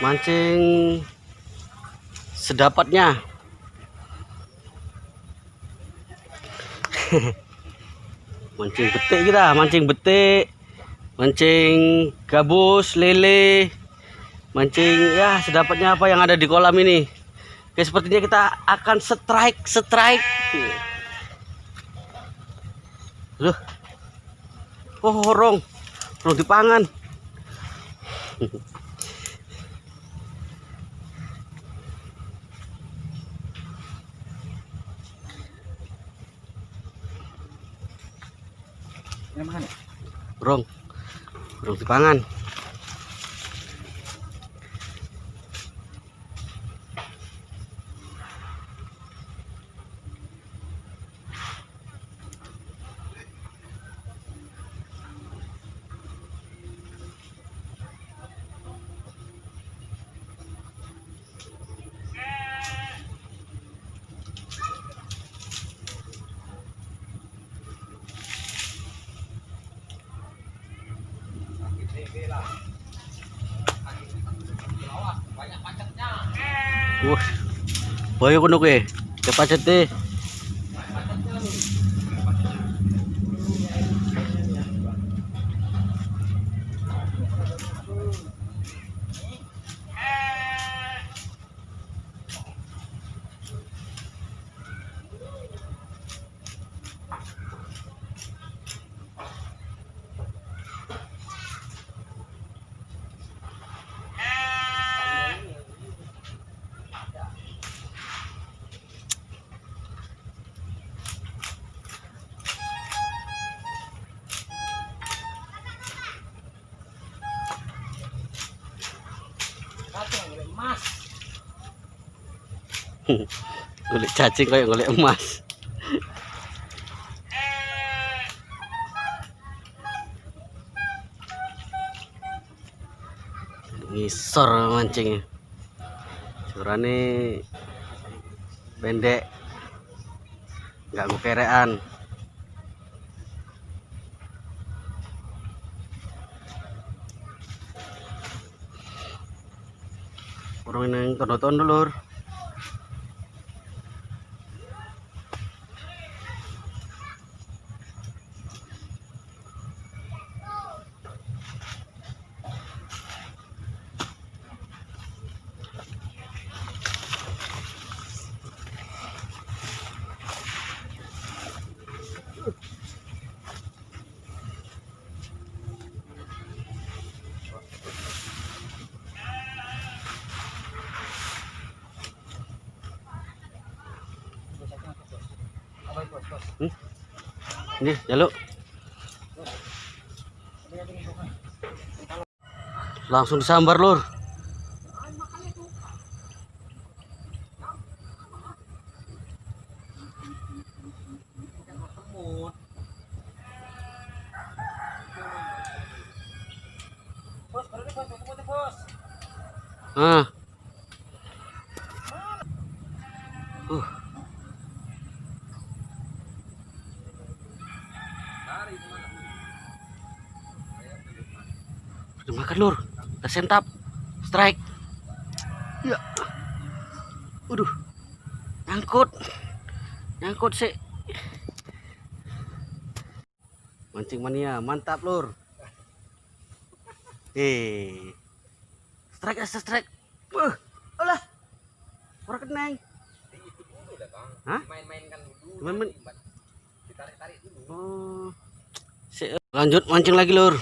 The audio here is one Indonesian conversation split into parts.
mancing sedapatnya. Mancing betik kita, mancing betik, mancing gabus, lele, mancing ya sedapatnya apa yang ada di kolam ini. Oke, sepertinya kita akan strike. Loh, oh rong dipangan. Rong dipangan. Wah, boyo kono kowe. Kepacet deh. Golek cacing kayak golek emas. Ngisor mancingnya. Surane pendek. Enggak gukerean. Orang yang tondo-tondo lur. Ini jaluk. Langsung disambar lur. Ah. Makan lur, tersentap, strike. Ya, waduh, nyangkut sih. Mancing mania, mantap lur. Strike. Alah, orang keneng. Hah? Main-mainkan dulu. Main. Ditarik-tarik dulu. Oh, lanjut mancing lagi lur.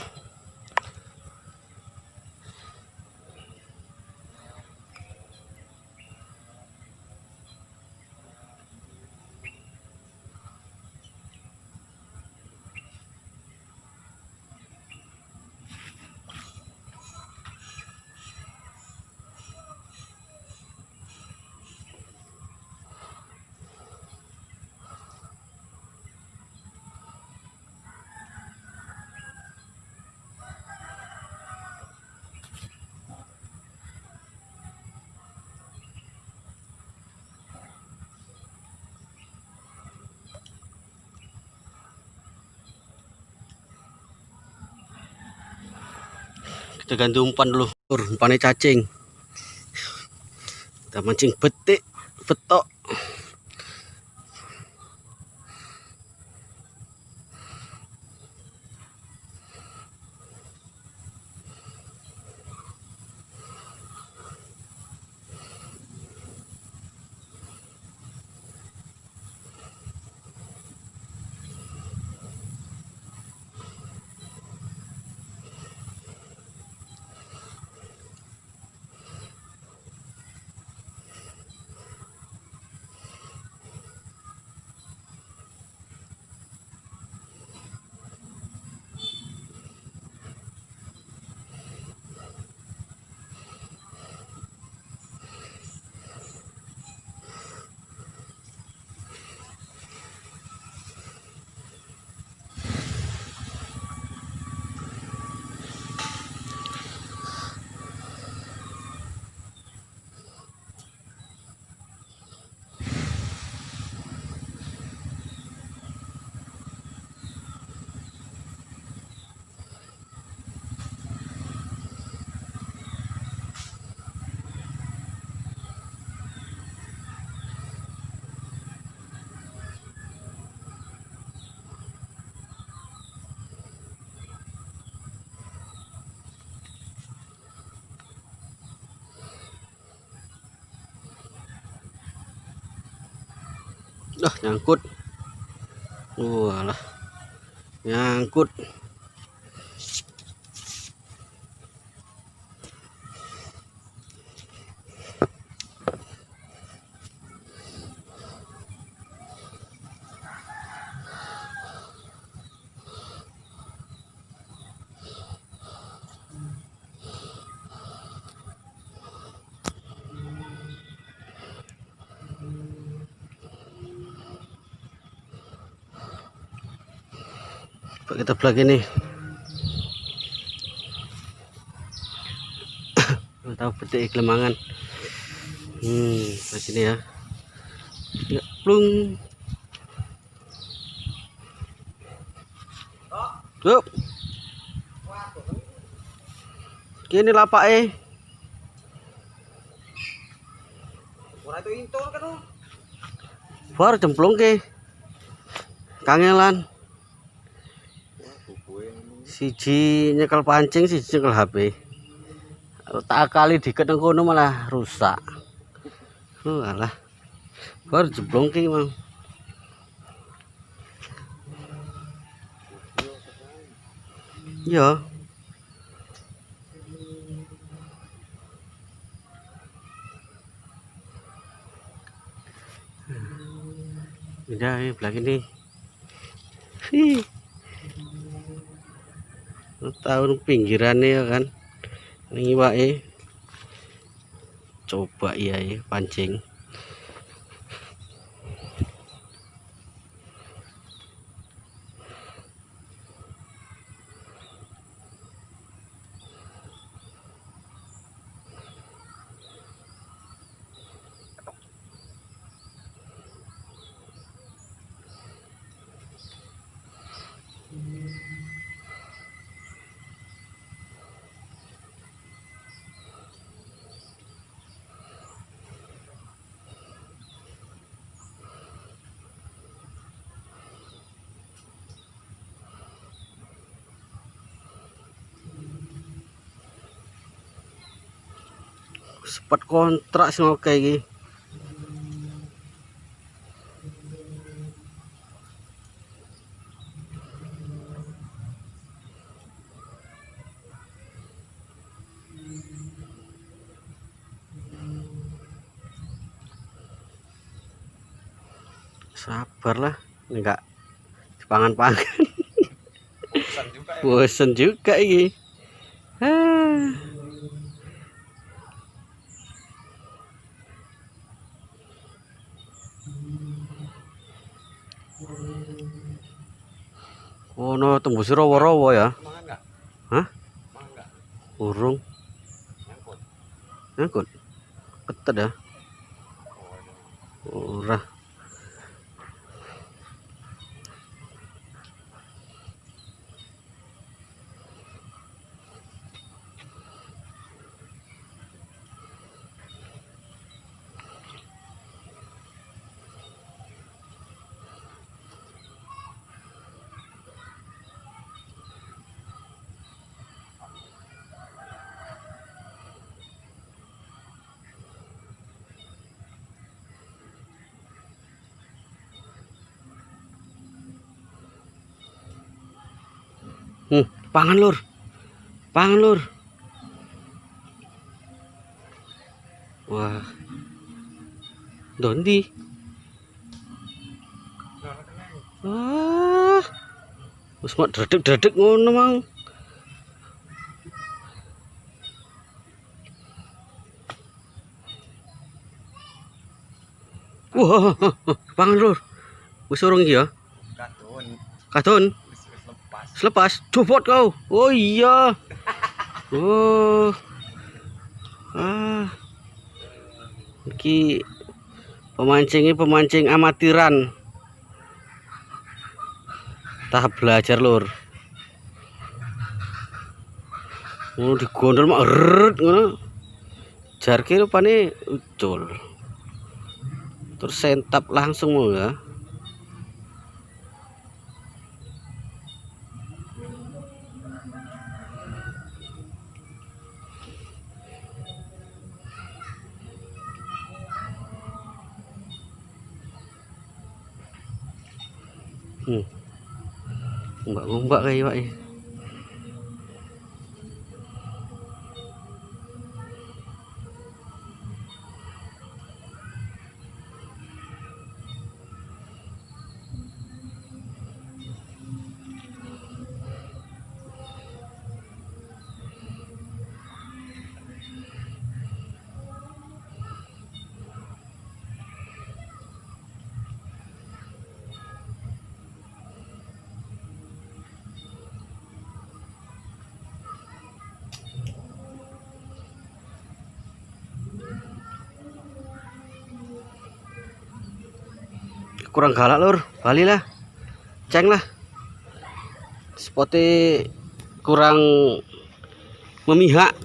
Kita ganti umpan dulu, umpannya cacing. Kita mancing betik, betok. Nyangkut. Walah, nyangkut. Kita plug ini. Tahu petik kelemangan. Di sini ya. Ya, plung. Yup. Kini lapak Baru cemplung ke. Kangelan. Siji nyekel pancing, siji nyekel HP. Tak kali diket nang kono malah rusak. Alah. Baru jeblong ki, Mang. Iya. Udah ya belah ini. Tahu pinggirannya ya kan. Ini wae. Coba iya ya pancing. Sempat kontrak sih oke iki. Sabarlah, enggak dipangan-pangan. Bosan juga ini. Oh no, tembus rawa-rawa ya. Hah? Urung. Nyangkut. Ketet ya. Ora. pangan lur. Pangan lur. Wah. Dondi. Wah. Wis mak dredeg-dredeg ngono mau. Wah, pangan lur. Wis urung iki ya? Kadon. Kadon. Wis lepas. Selepas copot kau. Oh iya. Oh. Iki pemancing amatiran. Tahap belajar lur. Oh digondol mak eret ngono. Jarke rupane ucul. Terus sentap langsung mau ya. Ngombak kayak Pak. Kurang galak lur, balilah, ceng lah, spotnya kurang memihak.